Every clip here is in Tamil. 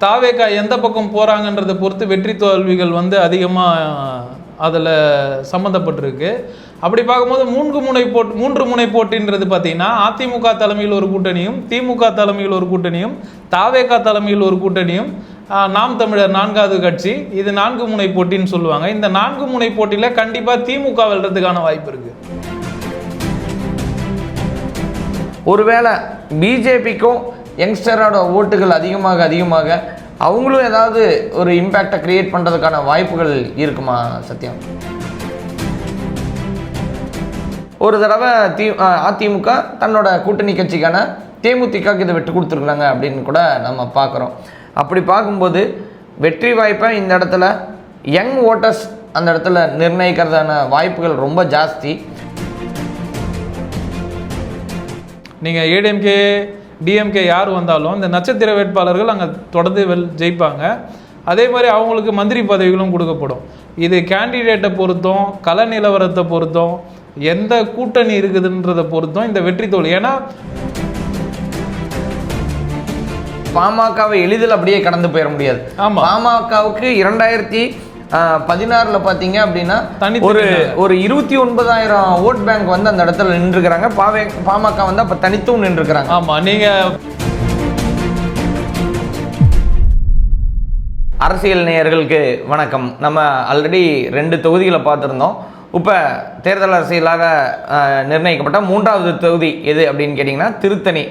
தாவேகா எந்த பக்கம் போகிறாங்கன்றதை பொறுத்து வெற்றி தோல்விகள் வந்து அதிகமாக அதில் சம்மந்தப்பட்டிருக்கு. அப்படி பார்க்கும்போது மூன்று முனை போட்டின்றது பார்த்தீங்கன்னா அதிமுக தலைமையில் ஒரு கூட்டணியும், திமுக தலைமையில் ஒரு கூட்டணியும், தாவேகா தலைமையில் ஒரு கூட்டணியும், நாம் தமிழர் 4வது கட்சி, இது 4 முனை போட்டின்னு சொல்லுவாங்க. இந்த 4 முனை போட்டியில் கண்டிப்பாக திமுக வெல்றதுக்கான வாய்ப்பு இருக்குது. ஒருவேளை பிஜேபிக்கும் யங்ஸ்டரோட ஓட்டுகள் அதிகமாக அவங்களும் ஏதாவது ஒரு இம்பேக்டை கிரியேட் பண்ணுறதுக்கான வாய்ப்புகள் இருக்குமா சத்யம்? ஒரு தடவை அதிமுக தன்னோட கூட்டணி கட்சிக்கான தேமுதிகக்கு இதை விட்டு கொடுத்துருக்குறாங்க அப்படின்னு கூட நம்ம பார்க்குறோம். அப்படி பார்க்கும்போது வெற்றி வாய்ப்பை இந்த இடத்துல யங் ஓட்டர்ஸ் அந்த இடத்துல நிர்ணயிக்கிறதான வாய்ப்புகள் ரொம்ப ஜாஸ்தி. நீங்கள் ஏடிஎம்கே டிஎம்கே யார் வந்தாலும் இந்த நட்சத்திர வேட்பாளர்கள் அங்கே தொடர்ந்து ஜெயிப்பாங்க. அதே மாதிரி அவங்களுக்கு மந்திரி பதவிகளும் கொடுக்கப்படும். இது கேண்டிடேட்டை பொறுத்தும், கள நிலவரத்தை பொறுத்தும், எந்த கூட்டணி இருக்குதுன்றதை பொறுத்தும் இந்த வெற்றி தோல்வி. ஏன்னா பாமகவை எளிதில் அப்படியே கடந்து போயிட முடியாது. பாமகவுக்கு 2016 பார்த்தீங்க அப்படின்னா ஒரு 29,000 ஓட் பேங்க் வந்து அந்த இடத்துல நின்றுக்கிறாங்க. பாமக வந்து அப்போ தனித்தும் நின்றுக்கிறாங்க. ஆமாம், நீங்கள் அரசியல் நேயர்களுக்கு வணக்கம். நம்ம ஆல்ரெடி 2 தொகுதிகளை பார்த்துருந்தோம். இப்போ தேர்தல் அரசியலாக நிர்ணயிக்கப்பட்ட 3வது தொகுதி எது அப்படின்னு கேட்டிங்கன்னா திருத்தணி.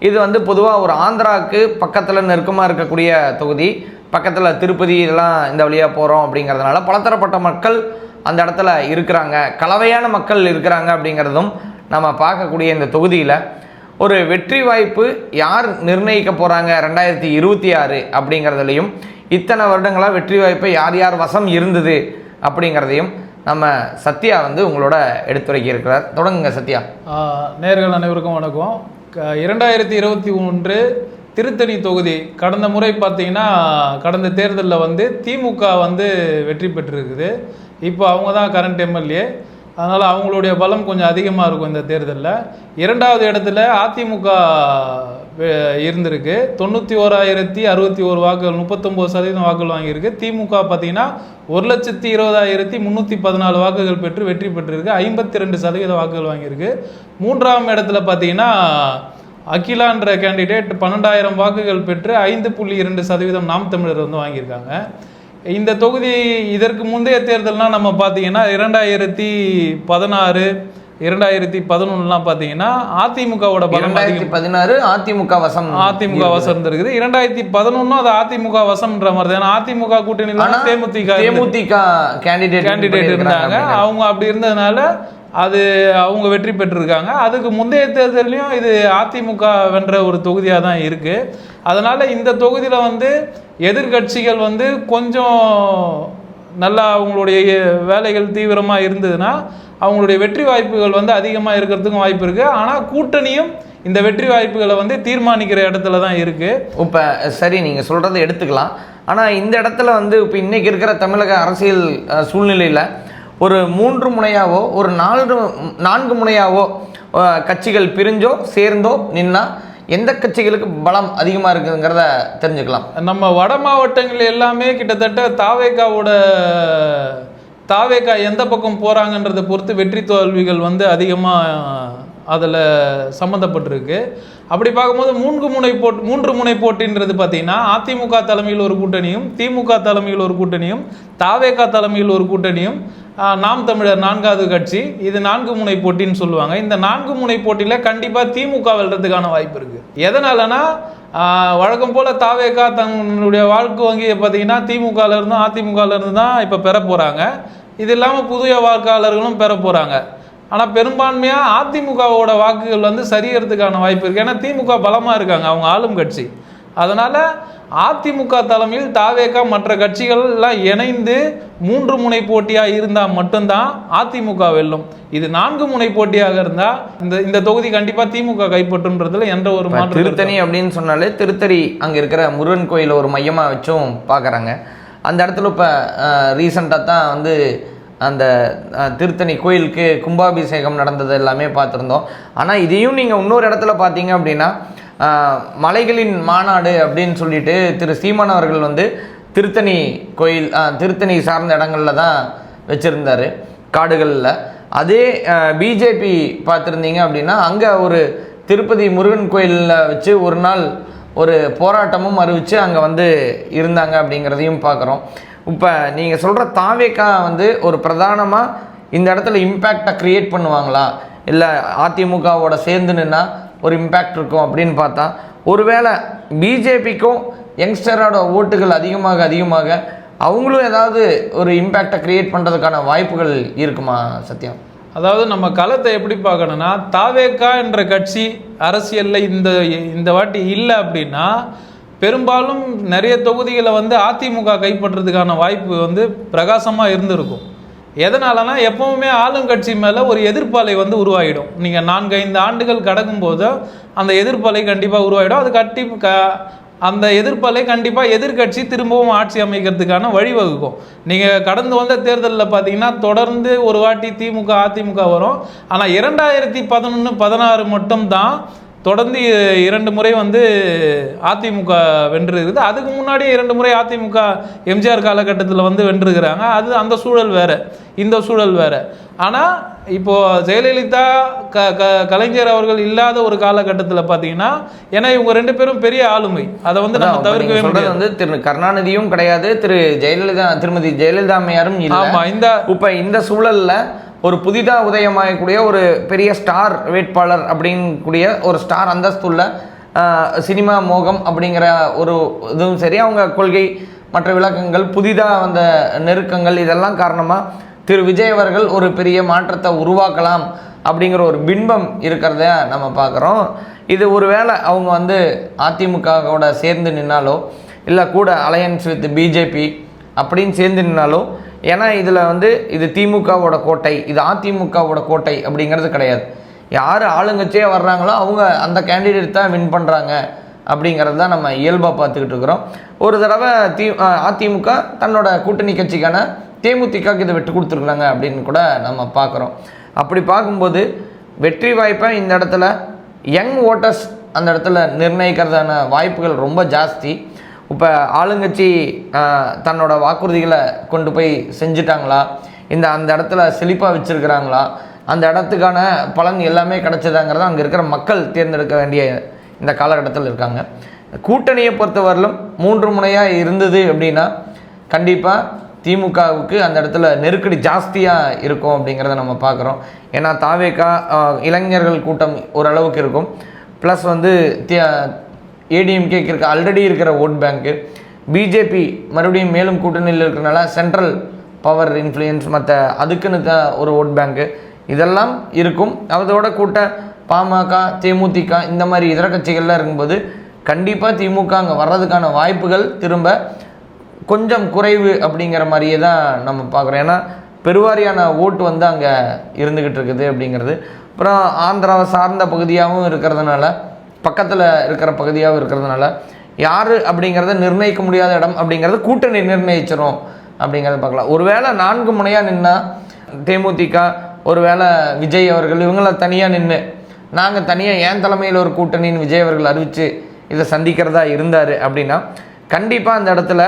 இது வந்து பொதுவாக ஒரு ஆந்திராவுக்கு பக்கத்தில் நெருக்கமாக இருக்கக்கூடிய தொகுதி. பக்கத்தில் திருப்பதி இதெல்லாம் இந்த வழியாக போகிறோம் அப்படிங்கிறதுனால பலதரப்பட்ட மக்கள் அந்த இடத்துல இருக்கிறாங்க, கலவையான மக்கள் இருக்கிறாங்க அப்படிங்கிறதும் நம்ம பார்க்கக்கூடிய இந்த தொகுதியில் ஒரு வெற்றி வாய்ப்பு யார் நிர்ணயிக்க போகிறாங்க 2026 அப்படிங்கிறதுலையும், இத்தனை வருடங்களாக வெற்றி வாய்ப்பை யார் யார் வசம் இருந்தது அப்படிங்கிறதையும் நம்ம சத்யா வந்து உங்களோட எடுத்துரைக்கி இருக்கிறார். தொடங்குங்க சத்யா. நேயர்கள் அனைவருக்கும் வணக்கம். 2021 திருத்தணி தொகுதி கடந்த முறை பார்த்தீங்கன்னா கடந்த தேர்தலில் வந்து திமுக வந்து வெற்றி பெற்றிருக்குது. இப்போ அவங்க தான் கரண்ட் எம்எல்ஏ, அதனால் அவங்களுடைய பலம் கொஞ்சம் அதிகமாக இருக்கும் இந்த தேர்தலில். 2வது இடத்துல அதிமுக இருந்திருக்கு. 91,061 வாக்குகள், 39% வாக்குகள் வாங்கியிருக்கு. திமுக பார்த்தீங்கன்னா 1,20,314 வாக்குகள் பெற்று வெற்றி பெற்றிருக்கு. 52% வாக்குகள் வாங்கியிருக்கு. 3ஆம் இடத்துல பார்த்தீங்கன்னா அகிலான்ற கேண்டிடேட் 12,000 வாக்குகள் பெற்று 5.2% நாம் தமிழர் வந்து வாங்கியிருக்காங்க. இந்த தொகுதி இதற்கு முந்தைய தேர்தல்லாம் நம்ம பார்த்தீங்கன்னா 2016, 2011 பார்த்தீங்கன்னா அதிமுகவோட பலம் 2016 அதிமுக வசம் இருக்குது. 2011 அது அதிமுக வசம்ன்ற மாதிரி தான். அதிமுக கூட்டணியில் தேமுதிக கேண்டிடேட் இருந்தாங்க. அவங்க அப்படி இருந்ததுனால அது அவங்க வெற்றி பெற்றிருக்காங்க. அதுக்கு முந்தைய தேர்தலையும் இது அதிமுக வென்ற ஒரு தொகுதியாக தான் இருக்குது. அதனால் இந்த தொகுதியில் வந்து எதிர்கட்சிகள் வந்து கொஞ்சம் நல்லா அவங்களுடைய வேலைகள் தீவிரமாக இருந்ததுன்னா அவங்களுடைய வெற்றி வாய்ப்புகள் வந்து அதிகமாக இருக்கிறதுக்கும் வாய்ப்பு இருக்குது. ஆனால் கூட்டணியும் இந்த வெற்றி வாய்ப்புகளை வந்து தீர்மானிக்கிற இடத்துல தான் இருக்குது. இப்போ சரி, நீங்கள் சொல்கிறத எடுத்துக்கலாம். ஆனால் இந்த இடத்துல வந்து இப்போ இன்றைக்கி இருக்கிற தமிழக அரசியல் சூழ்நிலையில் ஒரு 3 முனையாவோ ஒரு 4 முனையாவோ கட்சிகள் பிரிஞ்சோ சேர்ந்தோ நின்னா எந்த கட்சிகளுக்கு பலம் அதிகமாக இருக்குதுங்கிறத தெரிஞ்சுக்கலாம். நம்ம வட மாவட்டங்கள் எல்லாமே கிட்டத்தட்ட தாவேகா எந்த பக்கம் போகிறாங்கன்றதை பொறுத்து வெற்றி தோல்விகள் வந்து அதிகமாக அதில் சம்மந்தப்பட்டிருக்கு. அப்படி பார்க்கும்போது மூன்று முனை போட்டின்றது பார்த்தீங்கன்னா அதிமுக தலைமையில் ஒரு கூட்டணியும், திமுக தலைமையில் ஒரு கூட்டணியும், தாவேகா தலைமையில் ஒரு கூட்டணியும், நாம் தமிழர் 4வது கட்சி, இது 4 முனை போட்டின்னு சொல்லுவாங்க. இந்த 4 முனை போட்டியில் கண்டிப்பாக திமுக வெல்றதுக்கான வாய்ப்பு இருக்குது. எதனாலனா வழக்கம் போல் தாவேகா தன்னுடைய வாக்கு வங்கியை பார்த்தீங்கன்னா திமுகலேருந்தும் அதிமுகலேருந்து தான் இப்போ பெற போகிறாங்க. இது இல்லாமல் புதிய வாக்காளர்களும் பெற போகிறாங்க. ஆனால் பெரும்பான்மையாக அதிமுகவோட வாக்குகள் வந்து சரியறதுக்கான வாய்ப்பு இருக்குது. ஏன்னா திமுக பலமாக இருக்காங்க, அவங்க ஆளும் கட்சி. அதனால் அதிமுக தலைமையில் தாவேகா மற்ற கட்சிகள்லாம் இணைந்து 3 முனை போட்டியாக இருந்தால் மட்டும்தான் அதிமுக வெல்லும். இது 4 முனை போட்டியாக இருந்தால் இந்த தொகுதி கண்டிப்பாக திமுக கைப்பற்றுன்றதுல எந்த ஒரு மாற்றம். திருத்தணி அப்படின்னு சொன்னாலே திருத்தணி அங்கே இருக்கிற முருகன் கோயிலை ஒரு மையமாக வச்சும் பார்க்குறாங்க. அந்த இடத்துல இப்போ ரீசண்டாக தான் வந்து அந்த திருத்தணி கோயிலுக்கு கும்பாபிஷேகம் நடந்தது எல்லாமே பார்த்துருந்தோம். ஆனால் இதையும் நீங்கள் இன்னொரு இடத்துல பார்த்தீங்க அப்படின்னா மலைகளின் மாநாடு அப்படின்னு சொல்லிட்டு திரு சீமான் அவர்கள் வந்து திருத்தணி கோயில் திருத்தணி சார்ந்த இடங்களில் தான் வச்சுருந்தார் காடுகளில். அதே பிஜேபி பார்த்துருந்தீங்க அப்படின்னா அங்கே ஒரு திருப்பதி முருகன் கோயிலில் வச்சு ஒரு நாள் ஒரு போராட்டமும் அறிவித்து அங்கே வந்து இருந்தாங்க அப்படிங்கிறதையும் பார்க்குறோம். இப்போ நீங்கள் சொல்கிற தாவேக்கா வந்து ஒரு பிரதானமாக இந்த இடத்துல இம்பேக்டை க்ரியேட் பண்ணுவாங்களா, இல்லை அதிமுகவோட சேர்ந்து நின்னா ஒரு இம்பேக்ட் இருக்கும் அப்படின்னு பார்த்தா, ஒருவேளை பிஜேபிக்கும் யங்ஸ்டரோட ஓட்டுகள் அதிகமாக அவங்களும் ஏதாவது ஒரு இம்பேக்டை க்ரியேட் பண்ணுறதுக்கான வாய்ப்புகள் இருக்குமா சத்யா? அதாவது நம்ம களத்தை எப்படி பார்க்கணும்னா, தாவேக்கா என்ற கட்சி அரசியலில் இந்த வாட்டி இல்லை அப்படின்னா பெரும்பாலும் நிறைய தொகுதிகளை வந்து அதிமுக கைப்பற்றுறதுக்கான வாய்ப்பு வந்து பிரகாசமாக இருந்திருக்கும். எதனாலனா எப்பவுமே ஆளுங்கட்சி மேலே ஒரு எதிர்ப்பாலை வந்து உருவாகிடும். நீங்கள் 4-5 ஆண்டுகள் கடக்கும்போது அந்த எதிர்ப்பாலை கண்டிப்பாக உருவாகிடும். அது அந்த எதிர்ப்பலை கண்டிப்பாக எதிர்கட்சி திரும்பவும் ஆட்சி அமைக்கிறதுக்கான வழிவகுக்கும். நீங்கள் கடந்து வந்த தேர்தலில் பார்த்தீங்கன்னா தொடர்ந்து ஒரு வாட்டி திமுக அதிமுக வரும். ஆனால் 2011-16 மட்டும்தான் தொடர்ந்து 2 முறை வந்து அதிமுக வென்றிருக்குது. அதுக்கு முன்னாடியே 2 முறை அதிமுக எம்ஜிஆர் காலகட்டத்தில் வந்து வென்றிருக்கிறாங்க. அது அந்த சூழல் வேறு, இந்த சூழல் வேறு. ஆனால் இப்போது ஜெயலலிதா கலைஞர் அவர்கள் இல்லாத ஒரு காலகட்டத்தில் பார்த்தீங்கன்னா, ஏன்னா இவங்க 2 பேரும் பெரிய ஆளுமை, அதை வந்து நம்ம தவிர்க்கவே முடியாது. வந்து திரு கருணாநிதியும் கிடையாது, திருமதி ஜெயலலிதா அம்மையாரும் இல்லை. இந்த சூழலில் ஒரு புதிதாக உதயமாகக்கூடிய ஒரு பெரிய ஸ்டார் வேட்பாளர் அப்படிங்கக்கூடிய ஒரு ஸ்டார் அந்தஸ்துள்ள சினிமா மோகம் அப்படிங்கிற ஒரு இதுவும் சரி, அவங்க கொள்கை மற்ற விளக்கங்கள் புதிதாக வந்த நெருக்கங்கள் இதெல்லாம் காரணமாக திரு விஜய் அவர்கள் ஒரு பெரிய மாற்றத்தை உருவாக்கலாம் அப்படிங்கிற ஒரு பின்பம் இருக்கிறத நம்ம பார்க்குறோம். இது ஒருவேளை அவங்க வந்து அதிமுகவோட சேர்ந்து நின்னாலோ இல்லை கூட அலையன்ஸ் வித் பிஜேபி அப்படின்னு சேர்ந்து நின்னாலோ, ஏன்னா இதில் வந்து இது திமுகவோட கோட்டை, இது அதிமுகவோட கோட்டை அப்படிங்கிறது கிடையாது. யார் ஆளுங்கட்சியாக வர்றாங்களோ அவங்க அந்த கேண்டிடேட் தான் வின் பண்ணுறாங்க அப்படிங்கிறது தான் நம்ம இயல்பாக பார்த்துக்கிட்டு இருக்கிறோம். ஒரு தடவை அதிமுக தன்னோட கூட்டணி கட்சிக்கான தேமுதிகக்கு இதை விட்டு கொடுத்துருக்குறாங்க அப்படின்னு கூட நம்ம பார்க்குறோம். அப்படி பார்க்கும்போது வெற்றி வாய்ப்பை இந்த இடத்துல யங் ஓட்டர்ஸ் அந்த இடத்துல நிர்ணயிக்கிறதான வாய்ப்புகள் ரொம்ப ஜாஸ்தி. இப்போ ஆளுங்கட்சி தன்னோட வாக்குறுதிகளை கொண்டு போய் செஞ்சுட்டாங்களா, அந்த இடத்துல செழிப்பாக வச்சுருக்கிறாங்களா, அந்த இடத்துக்கான பலன் எல்லாமே கிடச்சதாங்கிறத அங்கே இருக்கிற மக்கள் தேர்ந்தெடுக்க வேண்டிய இந்த காலகட்டத்தில் இருக்காங்க. கூட்டணியை பொறுத்தவரையிலும் 3 முனையாக இருந்தது அப்படின்னா கண்டிப்பாக திமுகவுக்கு அந்த இடத்துல நெருக்கடி ஜாஸ்தியாக இருக்கும் அப்படிங்கிறத நம்ம பார்க்குறோம். ஏன்னா தாவேக்கா இளைஞர்கள் கூட்டம் ஓரளவுக்கு இருக்கும், ப்ளஸ் வந்து ஏடிஎம்கேக்கு இருக்க ஆல்ரெடி இருக்கிற ஓட் பேங்க்கு, பிஜேபி மறுபடியும் மேலும் கூட்டணியில் இருக்கிறனால சென்ட்ரல் பவர் இன்ஃப்ளூயன்ஸ் மற்ற அதுக்குன்னு ஒரு ஓட் பேங்க்கு இதெல்லாம் இருக்கும். அதோட கூட்ட பாமக தேமுதிக இந்த மாதிரி இதர கட்சிகள்லாம் இருக்கும்போது கண்டிப்பாக திமுக அங்கே வர்றதுக்கான வாய்ப்புகள் திரும்ப கொஞ்சம் குறைவு அப்படிங்கிற மாதிரியே தான் நம்ம பார்க்குறோம். ஏன்னா பெருவாரியான ஓட்டு வந்து அங்கே இருந்துக்கிட்டு இருக்குது அப்படிங்கிறது. அப்புறம் ஆந்திராவை சார்ந்த பகுதியாகவும் இருக்கிறதுனால, பக்கத்தில் இருக்கிற பகுதியாகவும் இருக்கிறதுனால யார் அப்படிங்கிறத நிர்ணயிக்க முடியாத இடம் அப்படிங்கிறது கூட்டணி நிர்ணயிச்சிரும் அப்படிங்கிறத பார்க்கலாம். ஒருவேளை 4 முனையாக நின்னா தேமுதிக, ஒருவேளை விஜய் அவர்கள் இவங்கள தனியாக நின்று நாங்கள் தனியாக ஏன் தலைமையில் ஒரு கூட்டணின்னு விஜய் அவர்கள் அறிவித்து இதை சந்திக்கிறதா இருந்தார் அப்படின்னா கண்டிப்பாக அந்த இடத்துல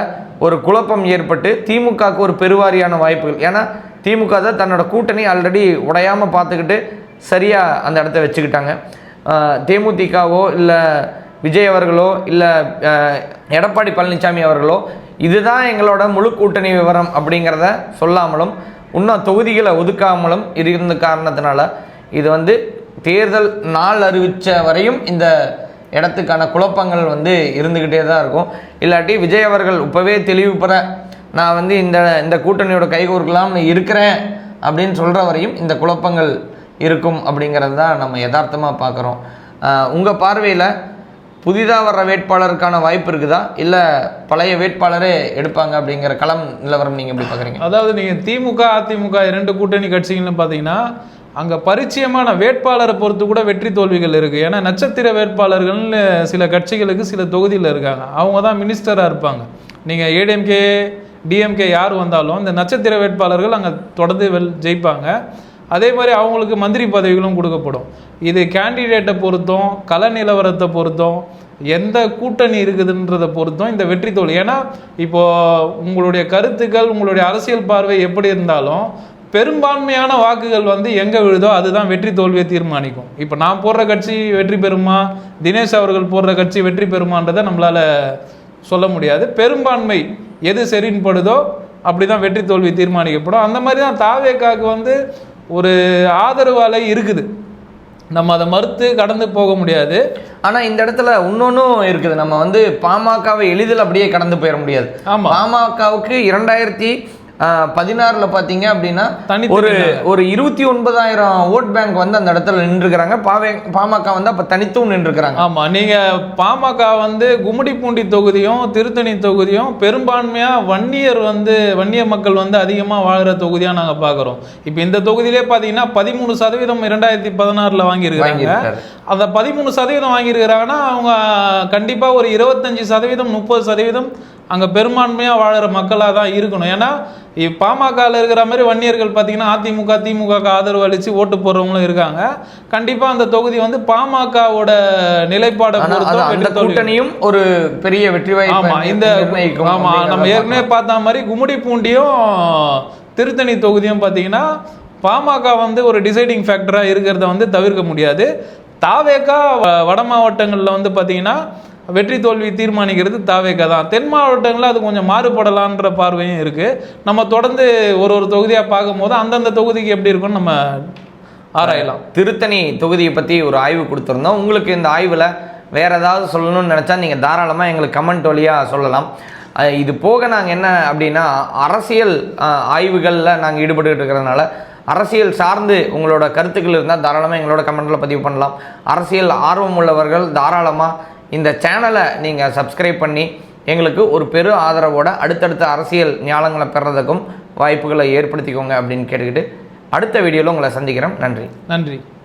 ஒரு குழப்பம் ஏற்பட்டு திமுகவுக்கு ஒரு பெருவாரியான வாய்ப்புகள், ஏன்னா திமுக தான் தன்னோட கூட்டணி ஆல்ரெடி உடையாமல் பார்த்துக்கிட்டு சரியாக அந்த இடத்த வச்சுக்கிட்டாங்க. தேமுதிகவோ இல்லை விஜய் அவர்களோ இல்லை எடப்பாடி பழனிசாமி அவர்களோ இதுதான் எங்களோட முழு கூட்டணி விவரம் அப்படிங்கிறத சொல்லாமலும் இன்னும் தொகுதிகளை ஒதுக்காமலும் இருந்த காரணத்தினால இது வந்து தேர்தல் நாள் அறிவித்த வரையும் இந்த இடத்துக்கான குழப்பங்கள் வந்து இருந்துக்கிட்டே தான் இருக்கும். இல்லாட்டி விஜய் அவர்கள் இப்போவே தெளிவு பெற நான் வந்து இந்த கூட்டணியோட கைகோர்க்கலாம்னு இருக்கிறேன் அப்படின்னு சொல்கிற வரையும் இந்த குழப்பங்கள் இருக்கும் அப்படிங்கிறது தான் நம்ம யதார்த்தமாக பார்க்குறோம். உங்கள் பார்வையில் புதிதாக வர்ற வேட்பாளருக்கான வாய்ப்பு இருக்குதா, இல்லை பழைய வேட்பாளரே எடுப்பாங்க அப்படிங்கிற களம் நிலவரம் நீங்கள் எப்படி பார்க்குறீங்க? அதாவது நீங்கள் திமுக அதிமுக 2 கூட்டணி கட்சிகள்னு பார்த்தீங்கன்னா அங்கே பரிச்சயமான வேட்பாளரை பொறுத்து கூட வெற்றி தோல்விகள் இருக்குது. ஏன்னா நட்சத்திர வேட்பாளர்கள்னு சில கட்சிகளுக்கு சில தொகுதியில் இருக்காங்க, அவங்க தான் மினிஸ்டராக இருப்பாங்க. நீங்கள் ஏடிஎம்கே டிஎம்கே யார் வந்தாலும் இந்த நட்சத்திர வேட்பாளர்கள் அங்கே தொடர்ந்து ஜெயிப்பாங்க. அதே மாதிரி அவங்களுக்கு மந்திரி பதவிகளும் கொடுக்கப்படும். இது கேண்டிடேட்டை பொறுத்தும் கள நிலவரத்தை பொறுத்தும் எந்த கூட்டணி இருக்குதுன்றதை பொறுத்தும் இந்த வெற்றி தோல்வி. ஏன்னா இப்போ உங்களுடைய கருத்துக்கள் உங்களுடைய அரசியல் பார்வை எப்படி இருந்தாலும் பெரும்பான்மையான வாக்குகள் வந்து எங்கே விழுதோ அதுதான் வெற்றி தோல்வியை தீர்மானிக்கும். இப்போ நான் போடுற கட்சி வெற்றி பெறுமா, தினேஷ் அவர்கள் போடுற கட்சி வெற்றி பெறுமான்றதை நம்மளால் சொல்ல முடியாது. பெரும்பான்மை எது சரின்னு படுதோ அப்படி தான் வெற்றி தோல்வி தீர்மானிக்கப்படும். அந்த மாதிரி தான் தாவேக்காவுக்கு வந்து ஒரு ஆதரவு அலை இருக்குது, நம்ம அதை மறுத்து கடந்து போக முடியாது. ஆனால் இந்த இடத்துல இன்னொன்றும் இருக்குது, நம்ம வந்து பாமகவை எளிதில் அப்படியே கடந்து போயிட முடியாது. பாமகவுக்கு 2016 பார்த்தீங்க அப்படின்னா ஒரு 29,000 ஓட் பேங்க் வந்து அந்த இடத்துல நின்றுக்கிறாங்க. பாமக வந்து அப்போ தனித்தும் நின்றுக்கிறாங்க. ஆமாம், நீங்கள் பாமக வந்து கும்மிடிப்பூண்டி தொகுதியும் திருத்தணி தொகுதியும் பெரும்பான்மையாக வன்னிய மக்கள் வந்து அதிகமாக வாழ்கிற தொகுதியாக நாங்கள் பார்க்குறோம். இப்போ இந்த தொகுதியிலே பார்த்தீங்கன்னா 13% 2016 வாங்கியிருக்காங்க. அந்த 13% வாங்கியிருக்கிறாங்கன்னா அவங்க கண்டிப்பாக ஒரு 25% 30% அங்கே பெரும்பான்மையாக வாழ்கிற மக்களாக தான் இருக்கணும். ஏன்னா பாமகவில் இருக்கிற மாதிரி வன்னியர்கள் பார்த்தீங்கன்னா அதிமுக திமுக ஆதரவு அளித்து ஓட்டு போடுறவங்களும் இருக்காங்க. கண்டிப்பாக அந்த தொகுதி வந்து பாமகவோட நிலைப்பாடு கூட்டணியும் ஒரு பெரிய வெற்றி வாய்ப்பு. ஆமாம், நம்ம ஏற்கனவே பார்த்த மாதிரி கும்மிடிப்பூண்டியும் திருத்தணி தொகுதியும் பார்த்தீங்கன்னா பாமக வந்து ஒரு டிசைடிங் ஃபேக்டராக இருக்கிறத வந்து தவிர்க்க முடியாது. தாவேக்கா வட மாவட்டங்களில் வந்து பார்த்தீங்கன்னா வெற்றி தோல்வி தீர்மானிக்கிறது தாவேக்கா தான். தென் மாவட்டங்களில் அது கொஞ்சம் மாறுபடலான்ற பார்வையும் இருக்குது. நம்ம தொடர்ந்து ஒரு தொகுதியாக பார்க்கும் போது அந்தந்த தொகுதிக்கு எப்படி இருக்குன்னு நம்ம ஆராயலாம். திருத்தணி தொகுதியை பற்றி ஒரு ஆய்வு கொடுத்துருந்தோம். உங்களுக்கு இந்த ஆய்வில் வேறு ஏதாவது சொல்லணும்னு நினச்சா நீங்கள் தாராளமாக எங்களுக்கு கமெண்ட் வழியாக சொல்லலாம். இது போக நாங்கள் என்ன அப்படின்னா அரசியல் ஆய்வுகளில் நாங்கள் ஈடுபட்டு இருக்கிறதுனால அரசியல் சார்ந்து உங்களோட கருத்துக்கள் இருந்தால் தாராளமாக எங்களோட கமெண்ட்டில் பதிவு பண்ணலாம். அரசியல் ஆர்வம் உள்ளவர்கள் தாராளமாக இந்த சேனலை நீங்கள் சப்ஸ்கிரைப் பண்ணி எங்களுக்கு ஒரு பெரு ஆதரவோட அடுத்தடுத்த அரசியல் ஞானங்களை பெறதுக்கும் வாய்ப்புகளை ஏற்படுத்திக்கோங்க அப்படின்னு கேட்டுக்கிட்டு அடுத்த வீடியோவில் உங்களை சந்திக்கிறேன். நன்றி.